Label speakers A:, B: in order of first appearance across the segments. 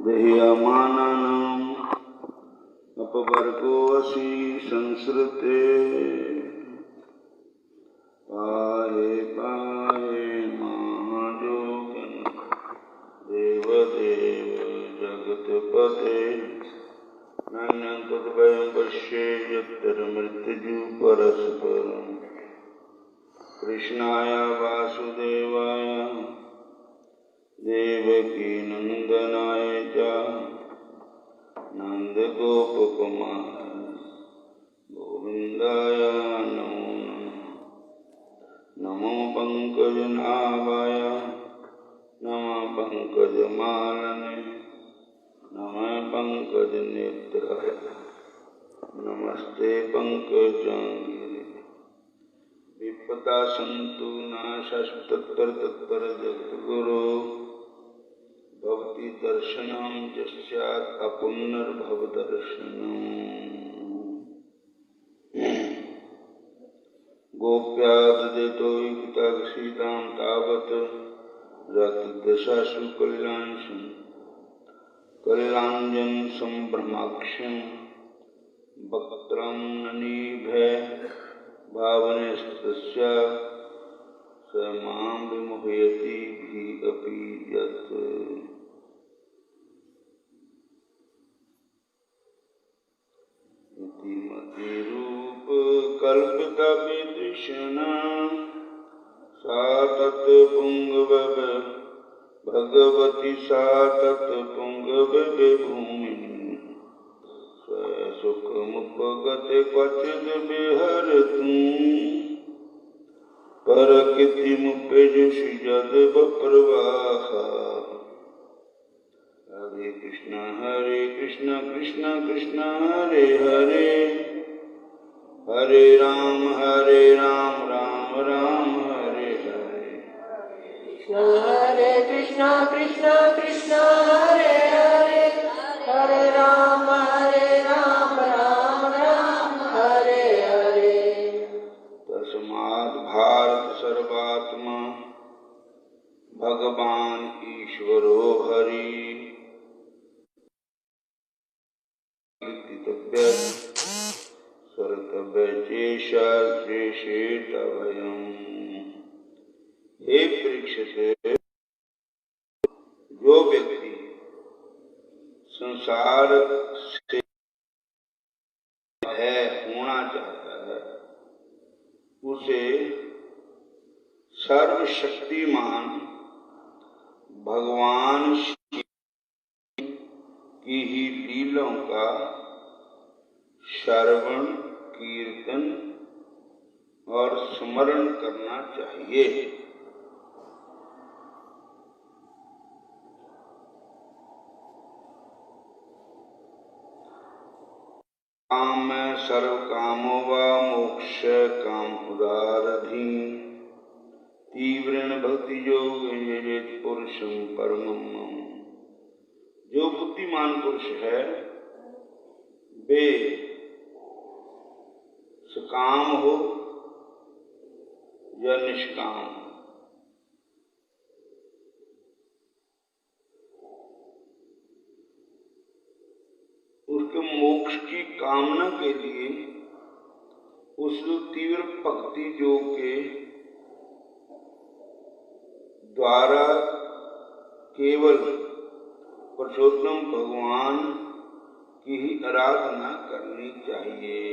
A: देह्यमानानाम् अपवर्गोऽसि संसृते पाहे पाहे महायोगिन् देवदेव जगत्पते नान्यं तद्वयं पश्येयत्तन्मृत्युः परस्परम् कृष्णाय वासुदेवाय देवकी नंदनाय च नंदगोपकुमार गोविंदाय नमो नमः। नमो पंकजनाभाय नमः पंकजमालने नमः पंकजनेत्राय नमस्ते पंकजांगिरे। विपदा सन्तु नाशस्तत्र तत्र जगद्गुरो भवति दर्शनं यस्यात् अपुनर्भवदर्शनम्। गोप्या ददेतो युक्ताक्षीतां तावत् रात्रिदशासु कलिलाञ्जन सम्भ्रमाख्यं वक्त्रं ननीभे भावनेस्तस्य स मां विमुह्यति अपि यत्। इति मतिरूप कल्पिता विदृशना सा तत् पुंगव भगवती सा तत् पुंगव भूमिनी सुखमुपगते क्वचिद् विहरतु परकितिमुपेजुषि यद्वप्रवाह। हरे कृष्ण कृष्ण कृष्ण हरे हरे हरे राम राम राम हरे हरे।
B: हरे कृष्ण कृष्ण कृष्ण हरे हरे हरे राम राम राम हरे हरे।
A: तस्माद् भारत सर्वात्मा भगवान ईश्वरो हरि सर्तव्यचेषाश्रेषेतवयम्। हे परीक्षित, जो व्यक्ति संसार से है होना चाहता है उसे सर्वशक्तिमान भगवान की ही लीलों का श्रवण कीर्तन और स्मरण करना चाहिए। काम सर्व कामो वा मोक्ष काम उदारधि तीव्रेण भक्ति योग पुरुषं परमं मम। जो बुद्धिमान पुरुष है वे सकाम हो या निष्काम हो, उसके मोक्ष की कामना के लिए उस तीव्र भक्ति योग के द्वारा केवल पुरुषोत्तम भगवान की ही आराधना करनी चाहिए।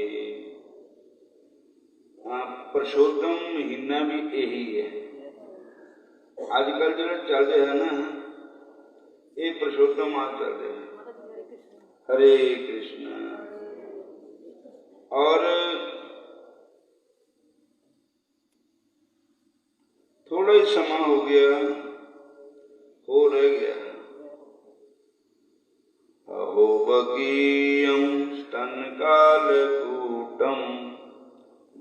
A: पुरुषोत्तम महीना भी यही है। आजकल जो चल रहे हैं ना ये पुरुषोत्तम माह चल रहे हैं। हरे कृष्ण। और थोड़ा ही समय हो गया हो रह गया। अहो बकीयं स्तनकालकूटं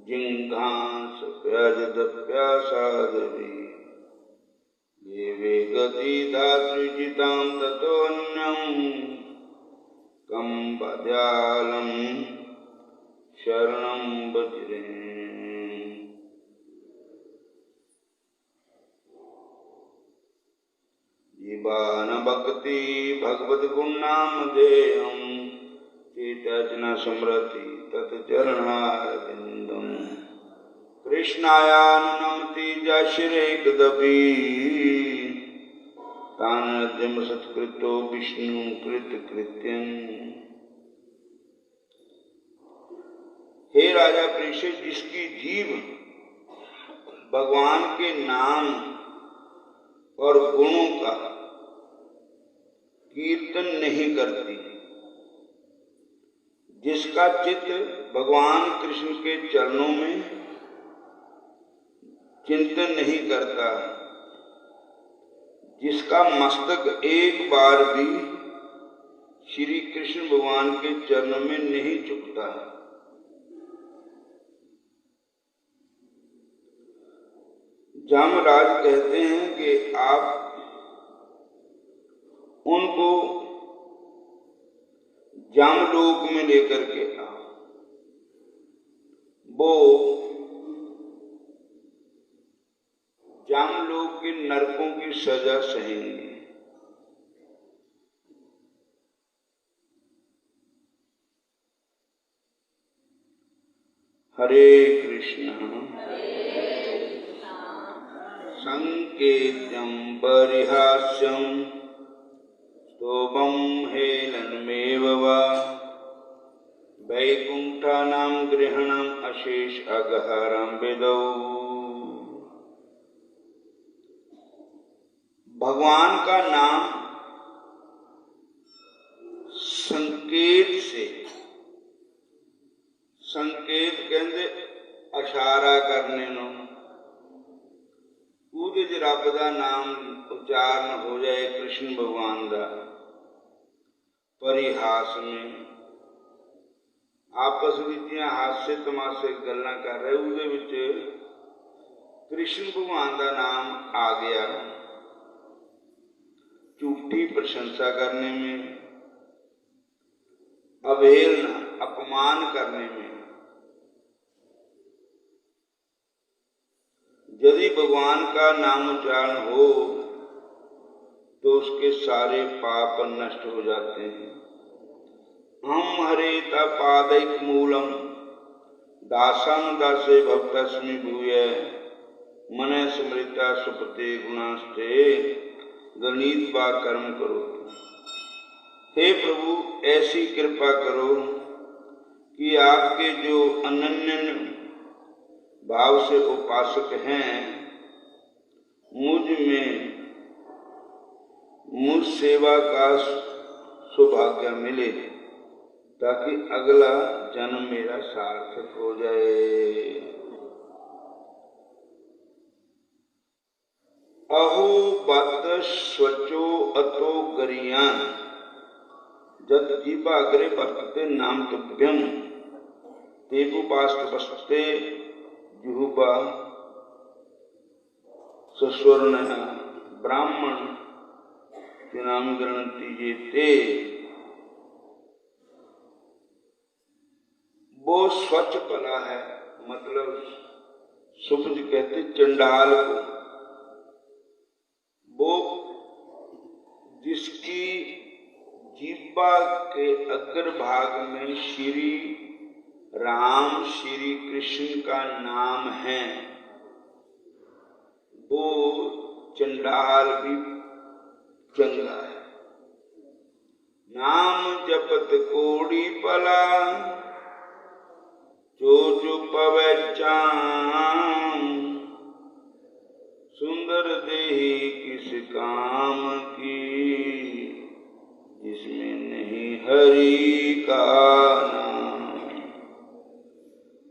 A: जिंघांस प्याजदप्यासादपि देवे गति धातृजितां ततोऽन्यं कं पद्यालं शरणं भजे। जीवान भक्ति भगवत गुण नाम देयम चेतन स्मृति तत्चरणारविंदम कृष्णायानुनमति जश्रेकदपि तानद्यम सत्कृतो विष्णु कृत कृत्यं। हे राजा परीक्षित, जिसकी जीव भगवान के नाम और गुणों का कीर्तन नहीं करती, जिसका चित्त भगवान कृष्ण के चरणों में चिंतन नहीं करता, जिसका मस्तक एक बार भी श्री कृष्ण भगवान के चरणों में नहीं झुकता, जामराज कहते हैं कि आप उनको जामलोक में लेकर के आओ, वो जामलोक के नरकों की सजा सहेंगे। हरे कृष्ण संकेत्यं परिहास्यं स्तोभं हेलनमेव वा वैकुंठानां गृहणम् अशेष अगहरं विदौ। भगवान का नाम संकेत से, संकेत कहते इशारा करने नो, ਉਹਦੇ ਚ ਰੱਬ ਦਾ ਨਾਮ ਉਚਾਰਨ ਹੋ ਜਾਏ, कृष्ण भगवान ਦਾ परिहास में आपस ਵਿੱਚ ਹਾਸੇ ਤਮਾਸ਼ੇ ਗੱਲਾਂ ਕਰ ਰਹੇ, ਉਹਦੇ ਵਿੱਚ कृष्ण भगवान ਦਾ नाम आ गया। झूठी प्रशंसा करने में, अवहेलना अपमान करने में, यदि भगवान का नाम उच्चारण हो तो उसके सारे पाप नष्ट हो जाते हैं। हम हरेता पादैक मूलम दासं दासे भक्तस्मि भूय मन स्मृता सुपते गुणास्ते गणित व कर्म करो। हे प्रभु, ऐसी कृपा करो कि आपके जो अनन्य भाव से उपासक हैं, मुझ सेवा का सौभाग्य मिले, ताकि अगला जन्म मेरा सार्थक हो जाए। अहो बत स्वचो अतो गरियान जद जीवाग्रे वर्तते नाम तुभ्यम तेपुपास्त वसते जुहुबा सस्वर्ण ब्राह्मण के नाम गणती ये ते। वो स्वच्छ कला है, मतलब सुबज कहते चंडाल को, वो जिसकी जीवा के अग्रभाग में श्री राम श्री कृष्ण का नाम है, वो चंडाल भी चंगा है। नाम जपत कोड़ी पला जो जो पवै चाम सुंदर देही किस काम की जिसमें नहीं हरि का नाम,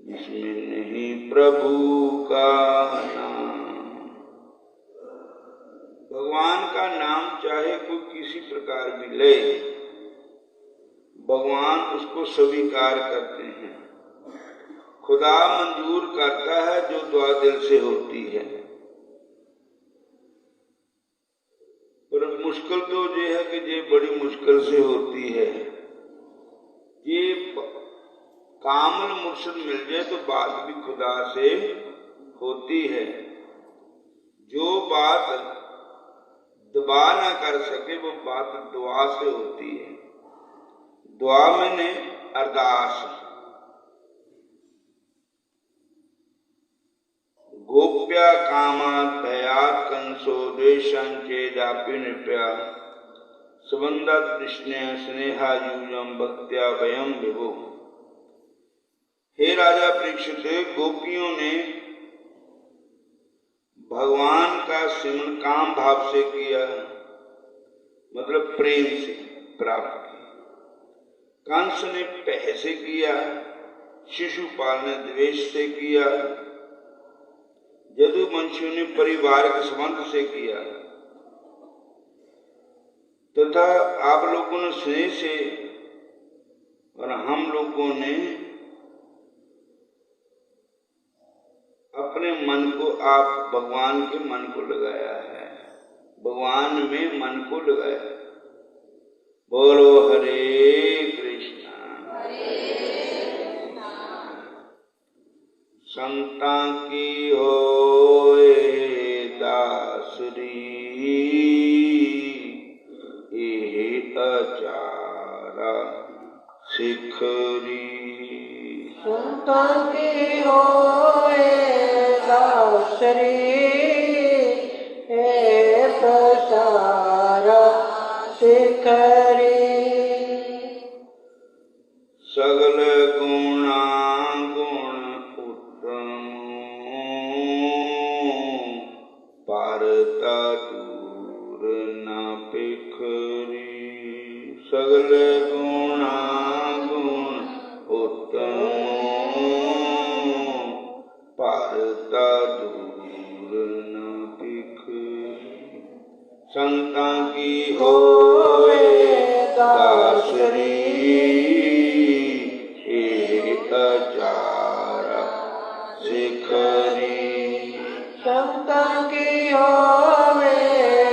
A: जिसमें नहीं प्रभु का नाम। भगवान का नाम चाहे कोई किसी प्रकार भी ले, भगवान उसको स्वीकार करते हैं। खुदा मंजूर करता है जो दुआ दिल से होती है। पर मुश्किल तो ये है कि ये बड़ी मुश्किल से होती है। ये कामल मुर्शिद मिल जाए तो बात भी खुदा से होती है। जो बात दबा ना कर सके, वो बात दुआ से होती है। दुआ मैंने अरदास। गोप्या कामा दया कंसो देशं चेदापि नृप्या सुबंधा कृष्ण स्नेहा यूयम भक्त्या वयम विभु। हे राजा परीक्षित, गोपियों ने भगवान का सिमरन काम भाव से किया, मतलब प्रेम से प्राप्त किया। कंस ने पह से किया, शिशुपाल ने द्वेष से किया, यदुवंशियों ने परिवार के संबंध से किया, तथा आप लोगों ने स्नेह से और हम लोगों ने अपने मन को, आप भगवान के मन को लगाया है, भगवान में मन को लगाया। बोलो हरे कृष्णा। संता की होए दासरी ये अचारा शिखरी।
B: संता की होए दासरी हे प्रसारा शिखरी।
A: सगल गुणा गुण उत्तम पारता दूर न पिखरी। सगल गुणा गुण उत्तम पारता दूर न पिखरी। संता की होए दासरी अचारा शिखरी।
B: संता की होवे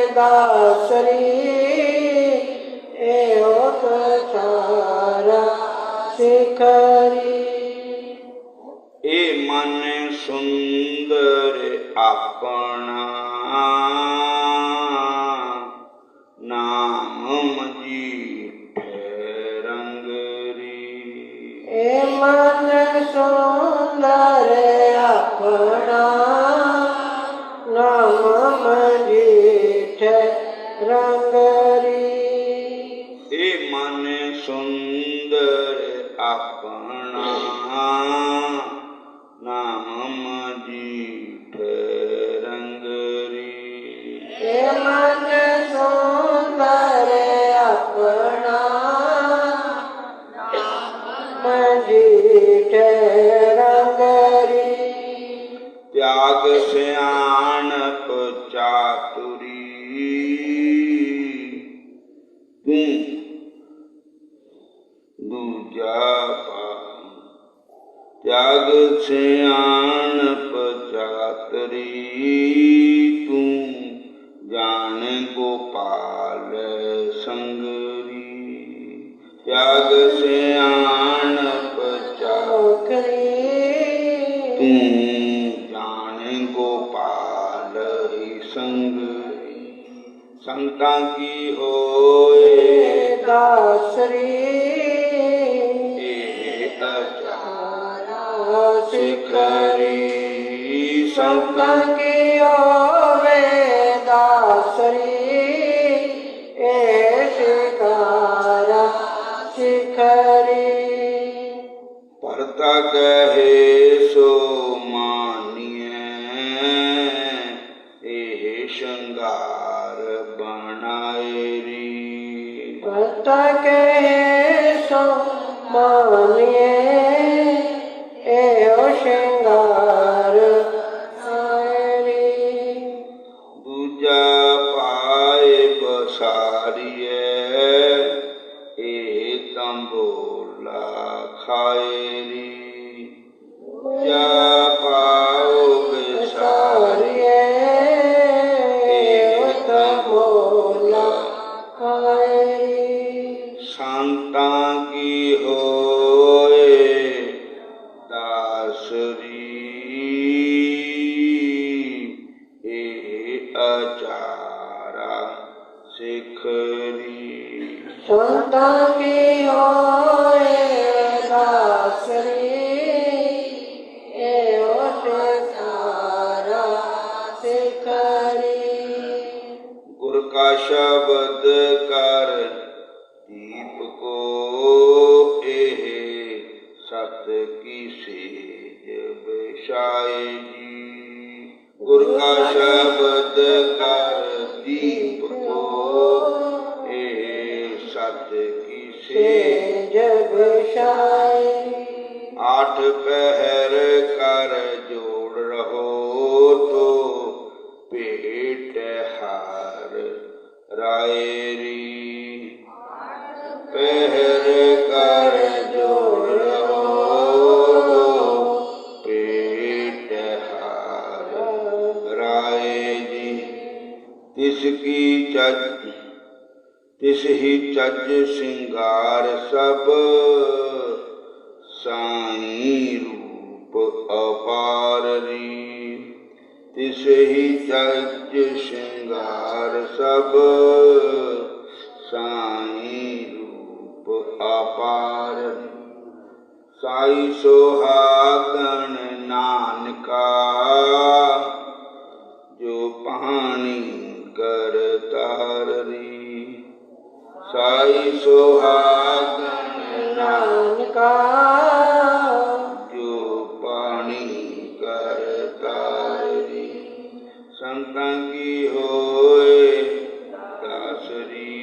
B: दासरी एक सारा शिखरी।
A: ए मन सुंदर अपना नाम जीठ रंगरी।
B: ए मन सुंदर अपना नाम जीठ रंगरी।
A: ए मन सुंदर अपना नाम जीठ रंगरी।
B: ए मन सुंदर अपना नाम जीठ रंगरी।
A: त्याग सियाणप चातुरी तू दूजा पा। त्याग सियाणप चातुरी तू जान गोपाल संगरी। त्याग सियाणप चातुरी तू जान गोपाल संगरी। संता की होए
B: दासरी
A: अचारा
B: शिखरी। संता
A: संता
B: की होवे दासरी ए शिकारा शिखरी।
A: परता कहे सो मानिए ए श्रृंगार बनाएरी।
B: पता कहे सो मानिए ए श्रृंगार आएरी।
A: दूजा पाए बसारिए ए तंबोला खाएरी। दूजा पाओ बसारिए ए तंबोला। संता की होए दासरी ए अचारा ਸਿਖਰੀ।
B: ਸੰਤਾਂ ਕੀ ਹੋਏ ਦਾਸਰੀ, ਇਹੋ ਸਿਖਾਰਾ ਸਿਖਰੀ।
A: ਗੁਰ ਕਾ ਸ਼ਬਦ ਕਰ ਦੀਪ ਕੋ, ਇਹ ਸਤ ਕੀ ਸੇਜ ਵਿਛਾਏ ਜੀ। ਗੁਰ ਕਾ ਸ਼ਬਦ ਕਰ ਦੀਪ ਕੋ, ਇਹ ਸਤ ਕੀ ਸੇਜ
B: ਵਿਛਾਏ।
A: आठ पहर कर जोड़ रहो, तो पेट हार रायरी। पहर कर जोड़ रहो, तो पेट हार राय जी। तिसकी चज तिस ही चज सिंगार सब, साई रूप अपार री। तिस ही चज श्रृंगार सब, साई रूप अपार री। साई सोहागन नानका, जो पानी कर तार री। साई सोहागन
B: नानका,
A: जो पानी कर तारी। संतां की होए दासरी,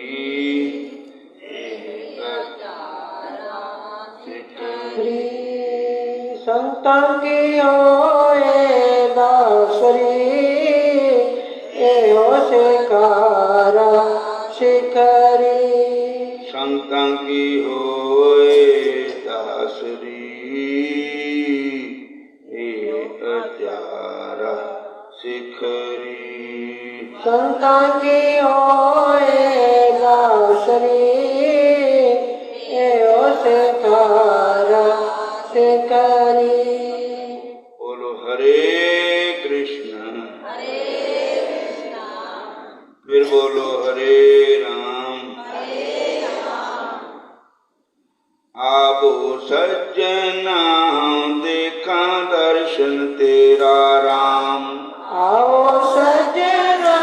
B: संतां की होए दासरी, एहो सिखारा सिखरी।
A: संतां की होए दासरी, ए अचारा सिखरी।
B: संतां की होए दासरी, एहो सिखारा सिखरी।
A: बोलो हरे कृष्ण, फिर बोलो हरे राम। आबो सज्जना देखा दर्शन तेरा राम।
B: आओ सजना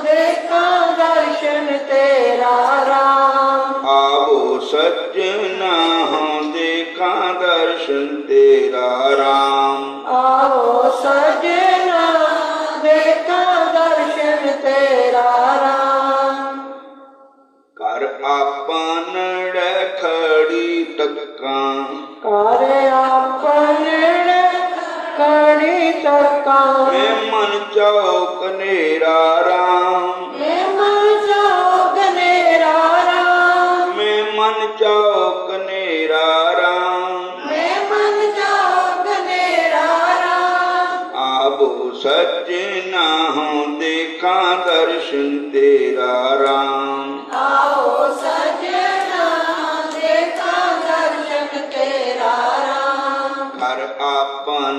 B: देखा दर्शन तेरा राम।
A: आबो सज्जना देखा दर्शन तेरा राम।
B: आओ सजना देखा दर्शन तेरा राम।
A: कर आपन खड़ी तक्का,
B: कर आपन खड़ी तक्का।
A: मैं मन चौक नेरा राम।
B: मैं मन चौक नेरा राम।
A: मैं मन चौक नेरा राम।
B: मैं मन चौक नेरा राम।
A: आबो सजना देखा दर्शन तेरा राम।
B: आओ सजना देखा दर्शन तेरा राम।
A: कर आपन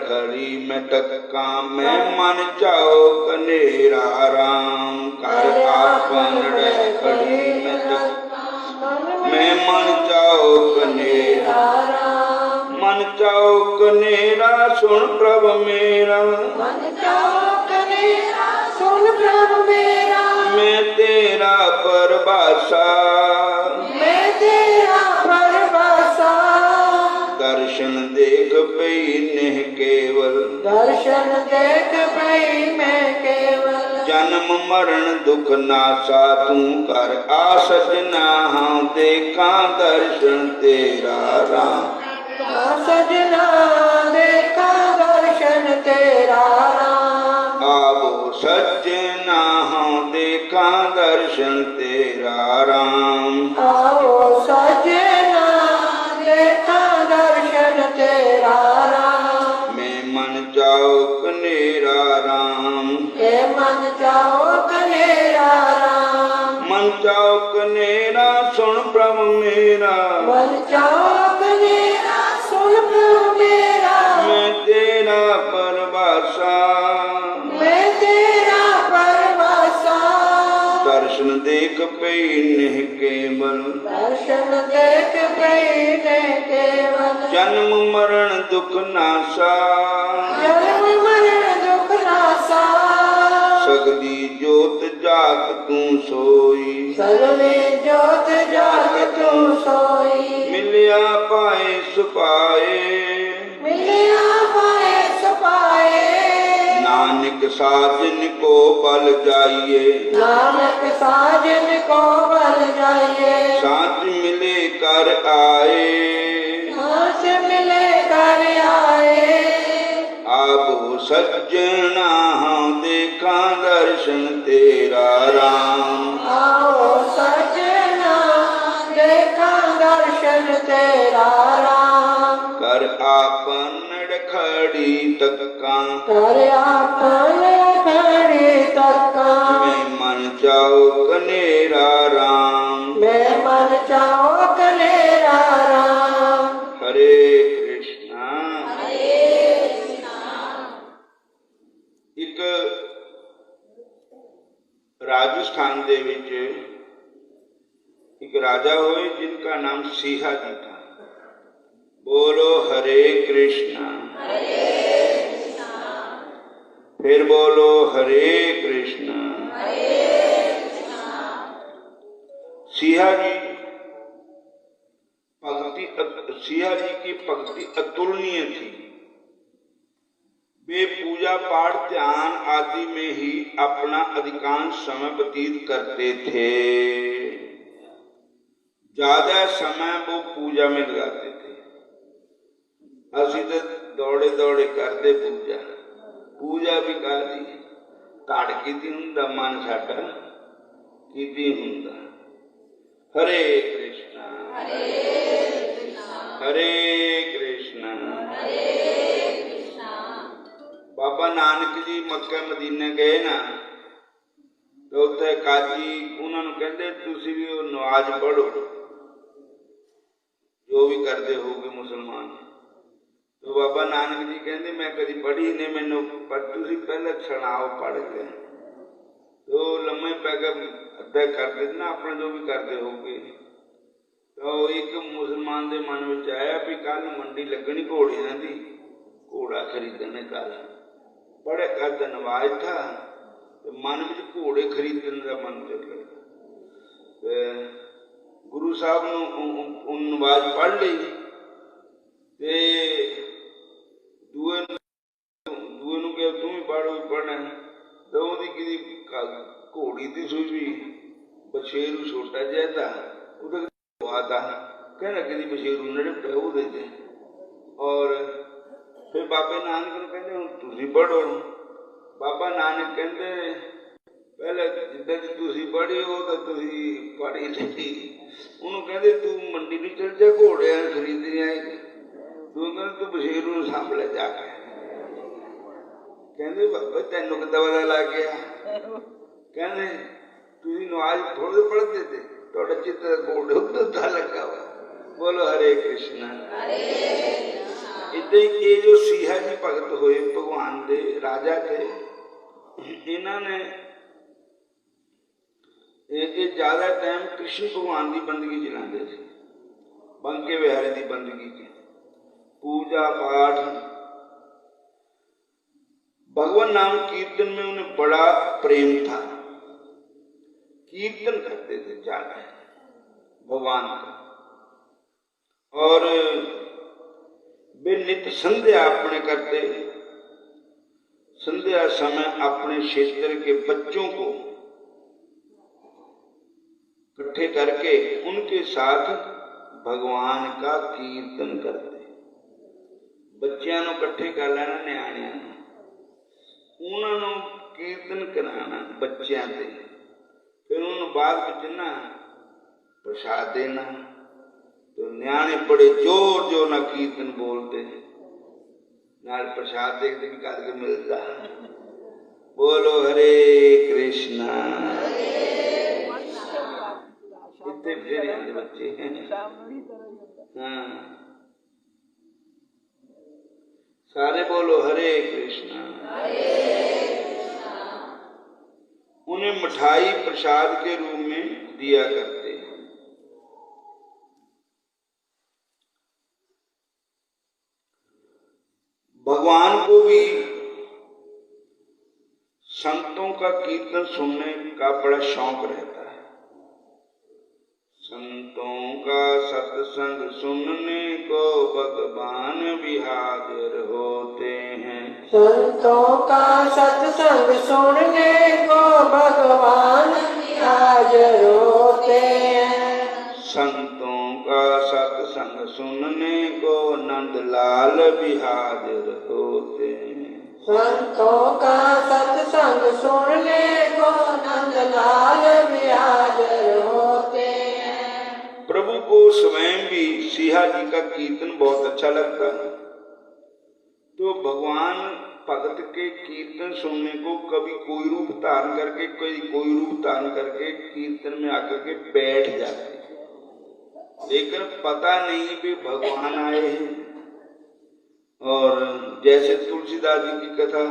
A: खड़ी में तक्का, मैं मन चौक नेरा राम। कर आपन खड़ी में तक्का, मैं मन चौक नेरा। मन चौक नेरा सुन प्रभु मेरा।
B: मन चौक नेरा सुन प्रभु मेरा।
A: मैं तेरा परवासा,
B: मैं तेरा परवासा।
A: दर्शन देख पई नेह केवल।
B: दर्शन देख पई मैं केवल।
A: जन्म मरण दुख नासा तू कर आ सजना देखा दर्शन तेरा राम।
B: सजना देखा दर्शन तेरा राम।
A: आबो सजना देखा दर्शन तेरा राम।
B: आओ सजना देखा दर्शन तेरा राम।
A: मैं मन चौक नेरा राम।
B: ये मन चौक नेरा राम।
A: मन चौक नेरा सुन प्रभु मेरा।
B: मन चौक नेरा सुन प्रभु मेरा।
A: मैं तेरा परवासा,
B: मैं तेरा परवासा।
A: दर्शन दे देख पई निह केवल,
B: दर्शन देख पई ने केवल,
A: जन्म मरण दुख नासा,
B: जन्म मरण दुख नासा,
A: सगली जोत जात तू सोई,
B: सगली जोत जात तू सोई,
A: मिलिया पाए सुपाए,
B: मिलिया पाए सपाए,
A: नानक साजन को बल जाइए,
B: नानक साजन को बल जाइए,
A: साथ मिले कर आए,
B: हाथ मिले कर आए,
A: आप हो सज्जना देखा दर्शन तेरा राम,
B: आओ सजना देखा दर्शन तेरा राम,
A: कर आपन खड़ी तक्का,
B: कर आपन खड़ी तक्का,
A: मैं मन चाओ कनेरा राम,
B: मैं मन चाहो कनेरा राम।
A: हरे कृष्णा। एक राजस्थान ਦੇ ਵਿੱਚ एक राजा होए जिनका नाम सिहा जी था। बोलो हरे कृष्णा, फिर बोलो हरे कृष्णा। सिहा जी की भक्ति अतुलनीय थी। वे पूजा पाठ ध्यान आदि में ही अपना अधिकांश समय व्यतीत करते थे। ज्यादा समय वो पूजा में लगाते थे। ਅਸੀਂ तो दौड़े दौड़े करते पूजा, पूजा भी करती घट कीती हुंदा, मन साडा कीती हुंदा। हरे कृष्णा हरे कृष्णा। बाबा नानक जी मक्का मदीने गए ना, तो उत्थे काजी उन्होंने कहते तुसी भी वो नमाज पढ़ो जो भी करते होगे मुसलमान। तो बाबा नानक जी कहते मैं कभी पढ़ी नहीं, मैनू पर तुसी पहले सुनाओ पढ़ के। तो लम्बे पै के अद्धा करते ना अपना जो भी करते होगे। तो एक मुसलमान के मन में आया भी कल मंडी लगनी घोड़िया की, घोड़ा खरीदने कल बड़े कल नवाज था, तो मन में घोड़े खरीदने का मन चल रहा। गुरु साहब ने नवाज पढ़ ली, दूए क्या तू भी पढ़ पढ़ना। तो कि घोड़ी की सूई भी बछेरू छोटा जहा था, था कहना कि बछेरू नड़े पे वो देते। और फिर बाबे नानक कहते हूँ तुसी पढ़ो। बाबा नानक कहते पहले जिदा की तुसी पढ़ी हो तो तुसी पढ़ी नहीं। उन्होंने कहते तू मंडी नहीं चल जा घोड़े खरीदने आए, तू कहते तू बछेरू सांभ ले जाके। कहते बाबा तेन कितना पता लग गया? कहते तुम नमाज थोड़े पढ़ते थे, थोड़ा चित्र घोड़े उदा लगा हुआ। बोलो हरे कृष्णा। इदा ही जो सिहा जी भगत होए भगवान दे राजा थे, इन्होंने ज्यादा टाइम कृष्ण भगवान की बंदगी चलाते थे, बंके विहारी की बंदगी च पूजा पाठ भगवान नाम कीर्तन में उन्हें बड़ा प्रेम था। कीर्तन करते थे ज्यादा भगवान का। और वे नित्य संध्या अपने करते, संध्या समय अपने क्षेत्र के बच्चों को इकट्ठे करके उनके साथ भगवान का कीर्तन करते। बच्चों को इकट्ठे कर लेना, न्याणिया उन्होंने कीर्तन कराना बच्चों से, फिर उन्होंने बाद में ना प्रसाद देना। तो न्याणे बड़े जोर जोर ना कीर्तन बोलते, नाल प्रसाद देखते भी करके मिलता। बोलो हरे कृष्णा। इतने फिर बच्चे हाँ सारे बोलो हरे कृष्णा। उन्हें मिठाई प्रसाद के रूप में दिया करते हैं। भगवान को भी संतों का कीर्तन सुनने का बड़ा शौक रहता है। संतों का सत्संग सुनने को भगवान भी हाजिर होते हैं।
B: संतों का सत्संग सुनने को भगवान हाजिर होते हैं।
A: संतों का सत्संग सुनने को नंदलाल भी हाजिर होते हैं।
B: संतों का सत्संग सुनने को नंदलाल भी हाजिर होते हैं।
A: प्रभु को स्वयं भी सिया जी का कीर्तन बहुत अच्छा लगता है, तो भगवान भगत के कीर्तन सुनने को कभी कोई रूप धारण करके कोई रूप धारण करके कीर्तन में आकर के बैठ जाते, लेकिन पता नहीं भी भगवान आए हैं। और जैसे तुलसीदास जी की कथा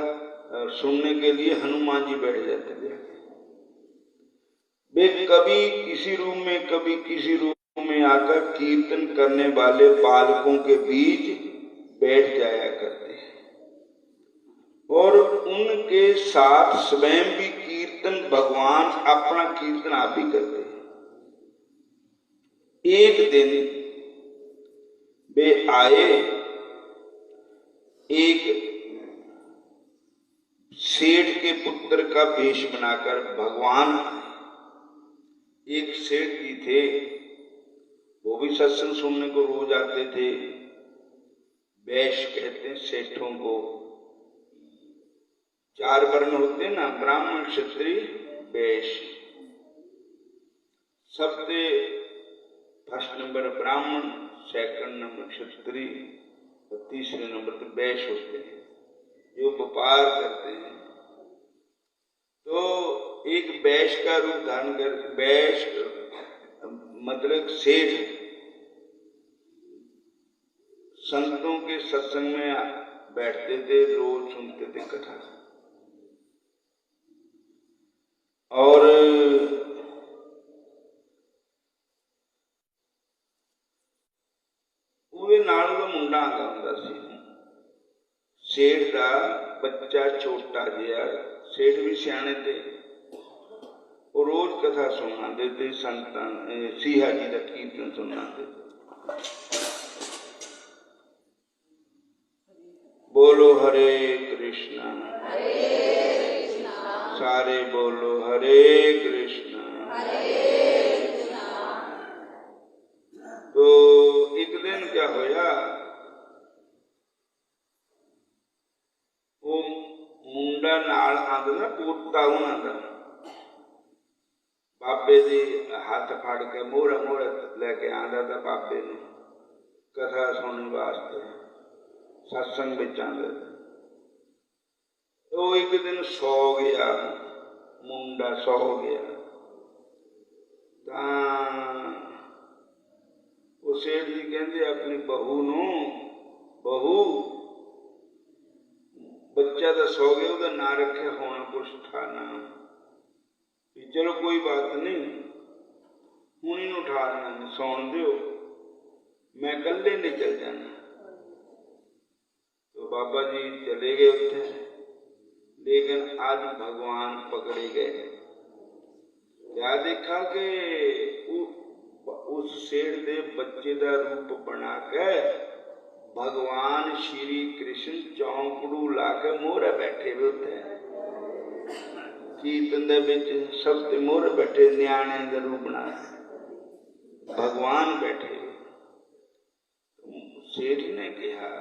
A: सुनने के लिए हनुमान जी बैठ जाते थे, वे कभी किसी रूम में कभी किसी रूम में आकर कीर्तन करने वाले बालकों के बीच बैठ जाया करते हैं और उनके साथ स्वयं भी कीर्तन भगवान अपना कीर्तन आप ही करते हैं। एक दिन वे आए, एक सेठ के पुत्र का वेश बनाकर भगवान आए। एक सेठ जी थे, वो भी सत्संग सुनने को रोज आते थे। वैश्य कहते हैं सेठों को। 4 वर्ण होते ना, ब्राह्मण क्षत्रिय वैश्य। सबसे फर्स्ट नंबर ब्राह्मण, सेकंड नंबर क्षत्रिय और तीसरे नंबर पे वैश्य होते हैं जो व्यापार करते हैं। तो एक वैश्य का रूप धारण कर, वैश्य मतलब सेठ, संतों के सत्संग में बैठते थे, रोज सुनते थे कथा। और ਉਹਦੇ ਨਾਲ ਉਹਦਾ ਮੁੰਡਾ ਆਉਂਦਾ ਹੁੰਦਾ ਸੀ। सेठ का बच्चा छोटा जिहा, सेठ भी सियाने थे, और रोज कथा सुनाते थे। संतां सिया जी का कीर्तन सुनाते थे। बोलो हरे कृष्णा, सारे बोलो हरे कृष्णा। तो एक दिन क्या होया, वो मुंडा नाल आंदा ना, पोता उन्हां दा, बाबे दे हाथ फड़ के मोहरा मोहरा लेके आंदा था बाबे नूं कथा सुनने वास्ते, सत्संग विच आंदा था। तो एक दिन सौ गया, मुंडा सौ गया, तां वो सेठ जी कहंदे अपनी बहू नूं, बहू बच्चा तो सौ गया, उसका ना रखे होना कुछ था ना, चलो कोई बात नहीं, हूं इनू उठा लेना, सौन दो, मैं कल्ले नहीं चल जाना। तो बाबा जी चले गए उत्थे, लेकिन आज भगवान पकड़े गए। क्या देखा कि उस सेठ दे बच्चे का रूप बना के भगवान श्री कृष्ण चौंकड़ू ला के मोहरे बैठे हुए थे, कीर्तन दे विच सब मोहरे बैठे, न्याणे का रूप बना भगवान बैठे। सेठ ने कहा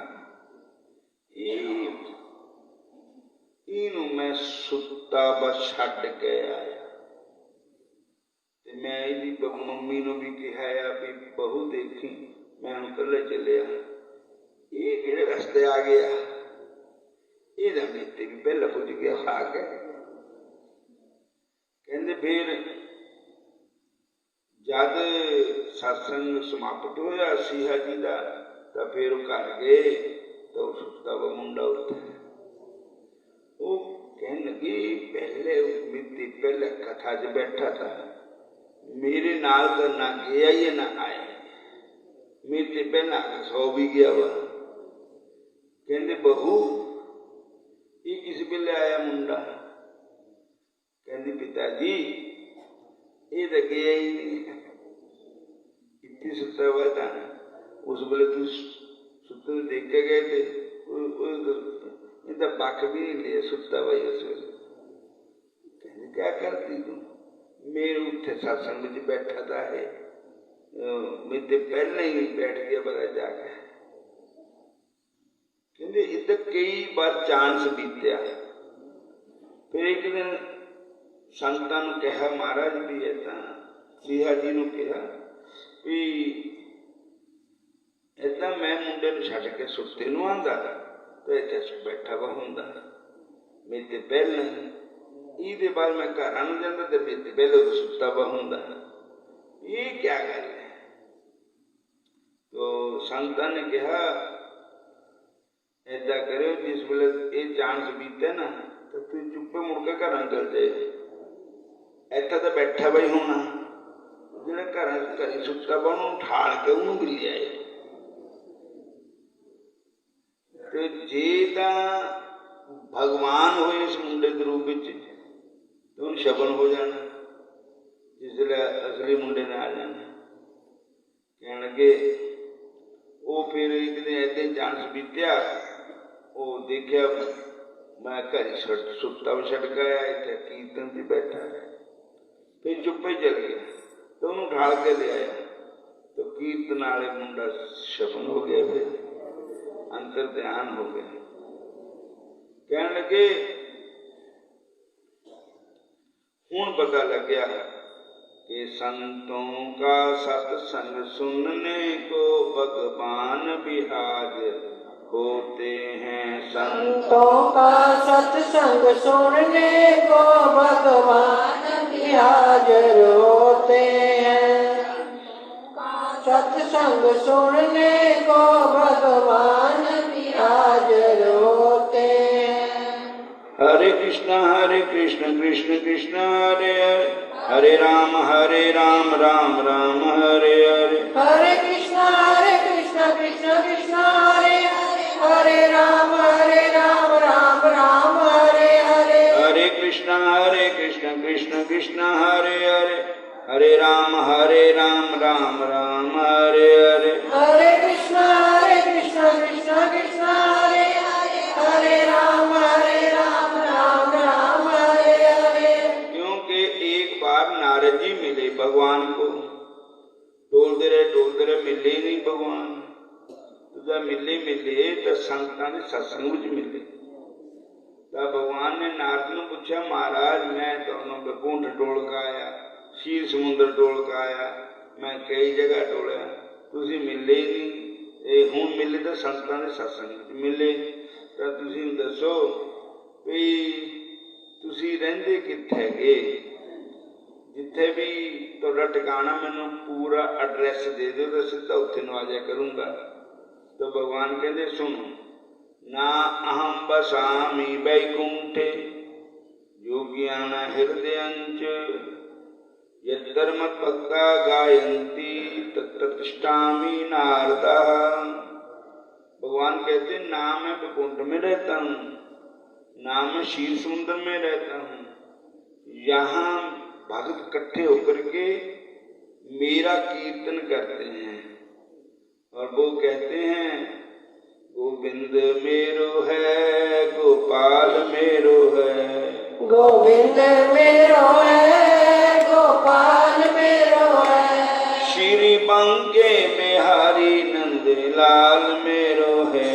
A: इनू मैं सुता बस छड्ड के आया, मैं इसकी मम्मी नूं भी कहा भी बहू देखी मैं हुण कल्ले चलिया, ये किहड़े रस्ते आ गया, ये मेरे भी पहला पुज गया खा के। कहते फिर जद सत्संग समाप्त होया सिया जी का, तो फिर घर गए तो सुता वा मुंडा उठा, वो कहने लगी पहले मिट्टी पहले कथा च बैठा था, मेरे नाल तो ना गया ही ना आया, मेरे ते पहला 100 भी गया वा। कहते बहू ये किस वेले आया मुंडा? कहती पिताजी ये तो गया ही नहीं, इतनी सुता हुआ था। उस वेले तू सुते देख के गए थे, ये तो बक भी नहीं लिया, सुता हुआ उस वेले। कहती क्या करती तू? मेरे उत्थे सत्संग में बैठा था है, मेरे पहले ही बैठ गया पता जाके। कहते इधर कई बार चांस बीत्या। फिर एक दिन संतां नूं कहा, महाराज भी ऐसा सिहा जी नूं कहा भी ऐसा मैं मुंडे नूं छड्ड के सुत्ते नूं आंदा तो इत्थे बैठा वा हुंदा, मेरे ते पहले ਇਹਦੇ बाद मैं घर आना जाता तो मेरे पहले तो सुता वा हुंदा, ये क्या गल है? तो संतां ने कहा ऐसा करो जिस वेले ये चांस बीते ना तो तू चुप्पे मुड़ के घर चल जाए, इतना तो बैठा बई होना, जो घर सुता वा उन्होंने उठाल के उन्होंने भी लियाए। तो जे भगवान हो इस मुंडे के रूप में तो उन्हें शबन हो जाना, जिसले असली मुंडे ने आ जाना। कह लगे वो फिर एक दिन ऐसे चांस बीत्या, वो देखा मैं घर सुता भी छड़ गया, इतने कीर्तन से बैठा है, फिर चुप्पे चल गया तो उन्होंने उठाल के ले आया तो कीर्तन वाले मुंडा शबन हो गया, फिर अंतर ध्यान हो गया। कहने लगे हूं पता लग गया कि संतों का सत्संग सुनने को भगवान भी हाजिर होते हैं।
B: संतों का सत्संग सुनने को भगवान भी हाजिर होते हैं। सत्संग सुनने को भगवान भी हाजिर होते हैं।
A: हरे कृष्ण कृष्ण कृष्ण हरे हरे, हरे राम राम राम हरे हरे।
B: हरे कृष्ण कृष्ण कृष्ण हरे हरे, हरे राम राम राम हरे हरे।
A: हरे कृष्ण कृष्ण कृष्ण हरे हरे, हरे राम राम राम हरे हरे।
B: हरे कृष्ण कृष्ण कृष्ण हरे हरे, हरे राम राम राम हरे हरे।
A: क्योंकि एक बार नारद जी मिले भगवान को, टोलते रहे मिले ही नहीं भगवान। तो जब मिले तो संतां ने सत्संग में मिले। तो भगवान ने नारद ने पूछा, महाराज मैं दोनों बैकुंठ टोल का आया, शीर समुद्र टोल का आया, मैं कई जगह टोलिया, तुसी मिले ही नहीं। हुण मिले तो संतां ने सत्संग मिले, तो तुसी दसो भी तुसी रहिंदे कित्थे गए? जिथे भी तुहाडा ठिकाना मैनूं पूरा एड्रैस दे दो तो सीधा उत्थे नूं आ जाया करूँगा। तो भगवान कहते सुनो, ना अहम बसामि वैकुंठे योगियान हृदयंच, यद् मद्भक्ता गायन्ति तत्र तिष्ठामि नारद। भगवान कहते ना मैं वैकुंठ में रहता हूँ, ना मैं क्षीर समुद्र में रहता हूँ, यहाँ भक्त इकट्ठे होकर के मेरा कीर्तन करते हैं और वो कहते हैं गोविंद मेरो है गोपाल मेरो है,
B: गोविंद मेरो है गोपाल मेरो है।
A: श्री बंके बिहारी नंद लाल मेरो है,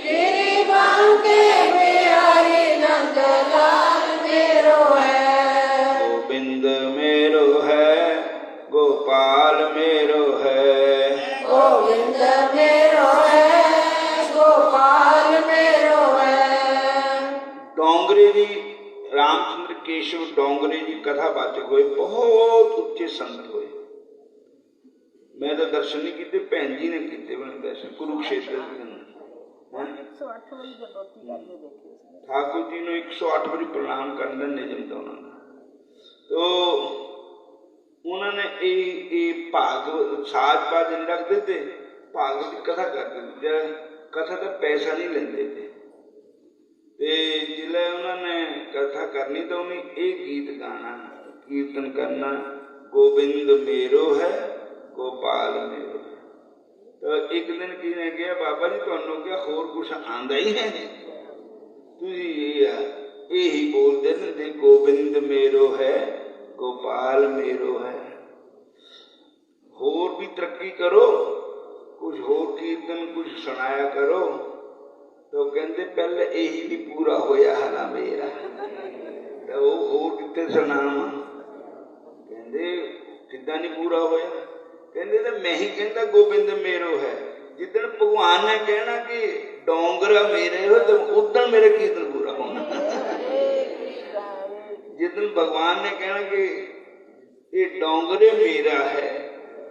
B: श्री बांके बिहारी नंद लाल मेरो है।
A: गोविंद मेरो है गोपाल मेरो है,
B: गोविंद मेरो है गोपाल मेरो है।
A: डोंगरे जी रामचंद्र केशव डोंगरे जी कथावाचक हुए, बहुत उच्चे संत हुए। मैं तो दर्शन नहीं किए, भैन जी ने किए मैंने दर्शन कुरुक्षेत्र के। ठाकुर जी ने 108 बारी प्रणाम करना निजम था उन्होंने। तो उन्होंने ये भागवत साज बाज नहीं रखते थे, भागवत की कथा करते थे। कथा का पैसा नहीं लेंदे थे। जिले उन्होंने कथा करनी तो उन्हें एक गीत गाना, कीर्तन करना, गोबिंद मेरो है गोपाल मेरो है। तो एक दिन किसी कहा बाबा जी तुहानू क्या होर कुछ आंदा ही है, तुसी यही बोलते रहते गोबिंद मेरो है गोपाल मेरो है, होर भी तरक्की करो, कुछ होर कीर्तन कुछ सुनाया करो। तो कहते पहले यही नहीं पूरा होया हला मेरा, तो वो होर कितने सुनावा, कहते किदा नहीं पूरा होया, कहते तो मैं ही कहता गोबिंद मेरो है। जिदन भगवान ने कहना कि डोंगरा मेरे हो तो उदन मेरे कीर्तन पूरा होना। जिदन भगवान ने कहना कि ये डोंगरे मेरा है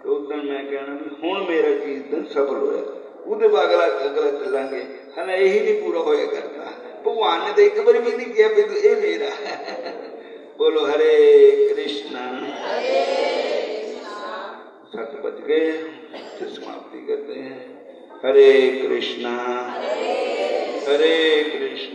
A: तो उदन मैं कहना भी हुण मेरा कीर्तन सफल होया। उहदे अगला अगला चलांगे, हला यही नहीं पूरा होया करता। भगवान ने तो एक बार भी नहीं किया भी ये मेरा है। बोलो हरे कृष्णा। सत बज गए, समाप्ति करते हैं। हरे कृष्णा हरे कृष्णा